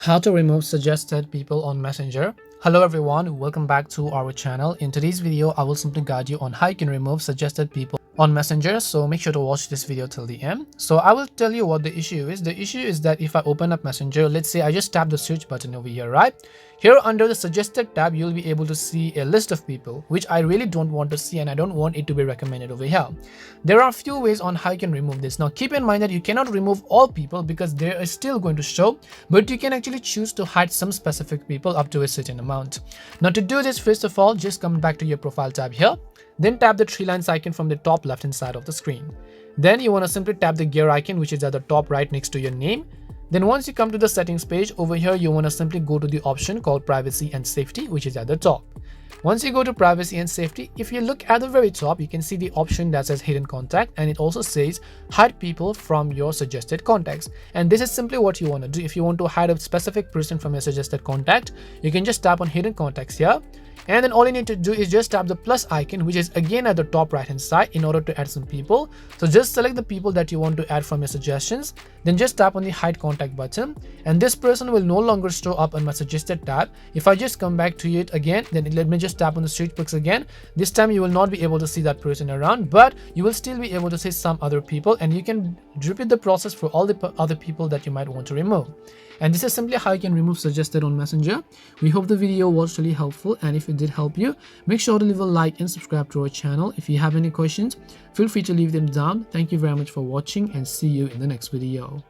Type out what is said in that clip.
How to remove suggested people on Messenger. Hello everyone, welcome back to our channel. In today's video, I will simply guide you on how you can remove suggested people on Messenger. So make sure to watch this video till the end. So I will tell you what the issue is. The issue is that if I open up Messenger, let's say I just tap the search button over here, right? Here under the suggested tab, you'll be able to see a list of people, which I really don't want to see and I don't want it to be recommended over here. There are a few ways on how you can remove this. Now keep in mind that you cannot remove all people because they are still going to show, but you can actually choose to hide some specific people up to a certain amount. Now to do this, first of all, just come back to your profile tab here, then tap the three lines icon from the top left hand side of the screen. Then you want to simply tap the gear icon, which is at the top right next to your name. Then once you come to the settings page, over here you want to simply go to the option called privacy and safety, which is at the top. Once you go to privacy and safety, if you look at the very top, you can see the option that says hidden contact, and it also says hide people from your suggested contacts. And this is simply what you want to do. If you want to hide a specific person from your suggested contact, you can just tap on hidden contacts here. And then all you need to do is just tap the plus icon, which is again at the top right hand side, in order to add some people. So just select the people that you want to add from your suggestions, then just tap on the hide contact button, and this person will no longer show up on my suggested tab. If I just come back to it again, then let me just tap on the search box again. This time you will not be able to see that person around, but you will still be able to see some other people, and you can repeat the process for all the other people that you might want to remove. And this is simply how you can remove suggested on Messenger. We hope the video was really helpful, and if it did help you, make sure to leave a like and subscribe to our channel. If you have any questions, feel free to leave them down. Thank you very much for watching, and see you in the next video.